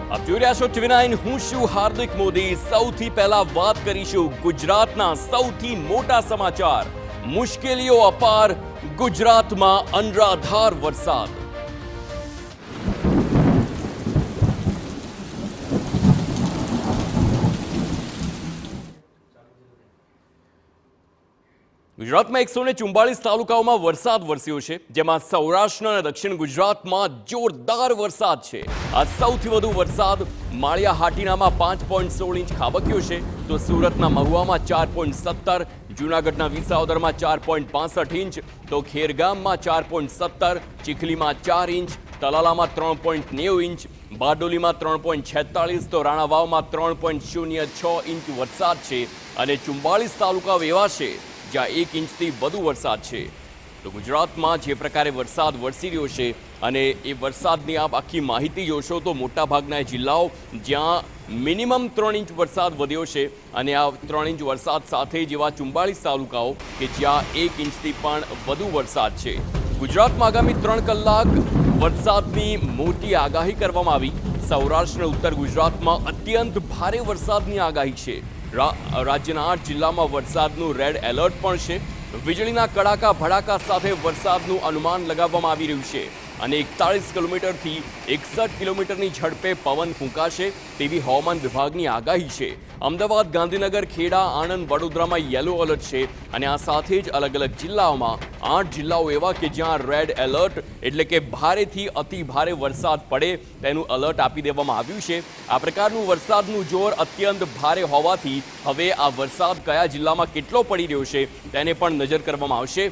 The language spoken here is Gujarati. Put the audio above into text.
આપ જોઈ રહ્યા છો TV9 હું છું હાર્દિક મોદી। સૌથી પહેલા વાત કરીશું ગુજરાતના સૌથી મોટા સમાચાર। મુશ્કેલીઓ અપાર, ગુજરાતમાં અનરાધાર વરસાદ। ગુજરાતમાં 144 તાલુકાઓમાં વરસાદ વરસ્યો છે, જેમાં સૌરાષ્ટ્ર અને દક્ષિણ ગુજરાતમાં જોરદાર વરસાદ છે। આ સૌથી વધુ વરસાદ માળિયા હાટીનામાં 5.16 ઇંચ ખાબક્યો છે, તો સુરતના મહુવામાં 4.17, જૂનાગઢના વિસાવદરમાં 4.65 ઇંચ, તો ખેરગામમાં 4.17, ચીખલીમાં 4 ઇંચ, તલાલામાં 3.90 ઇંચ, બારડોલીમાં 3.46, તો રાણાવાવમાં 3.06 ઇંચ વરસાદ છે। અને 44 તાલુકાઓ એવા છે જ્યાં 1 ઇંચથી વધુ વરસાદ છે। તો ગુજરાતમાં જે પ્રકારે વરસાદ વરસી રહ્યો છે અને એ વરસાદની આપ આખી માહિતી જોશો તો મોટાભાગના જિલ્લાઓ જ્યાં મિનિમમ 3 ઇંચ વરસાદ વધ્યો છે અને આ 3 ઇંચ વરસાદ સાથે જેવા 44 તાલુકાઓ કે જ્યાં 1 ઇંચથી પણ વધુ વરસાદ છે। ગુજરાતમાં આગામી 3 કલાક વરસાદની મોટી આગાહી કરવામાં આવી। સૌરાષ્ટ્ર અને ઉત્તર ગુજરાતમાં અત્યંત ભારે વરસાદની આગાહી છે। રાજ્યના 8 જિલ્લામાં વરસાદનું રેડ એલર્ટ પણ છે। વીજળીના કડાકા ભડાકા સાથે વરસાદનું અનુમાન લગાવવામાં આવી રહ્યું છે અને 41 કિલોમીટરથી 61 કિલોમીટરની ઝડપે પવન ફૂંકાશે તેવી હવામાન વિભાગની આગાહી છે। અમદાવાદ, ગાંધીનગર, ખેડા, આણંદ, વડોદરામાં યલો એલર્ટ છે અને આ સાથે જ અલગ અલગ જિલ્લાઓમાં 8 જિલ્લાઓ એવા કે જ્યાં રેડ એલર્ટ એટલે કે ભારેથી અતિ ભારે વરસાદ પડે તેનું એલર્ટ આપી દેવામાં આવ્યું છે। આ પ્રકારનું વરસાદનું જોર અત્યંત ભારે હોવાથી હવે આ વરસાદ કયા જિલ્લામાં કેટલો પડી રહ્યો છે તેને પણ નજર કરવામાં આવશે।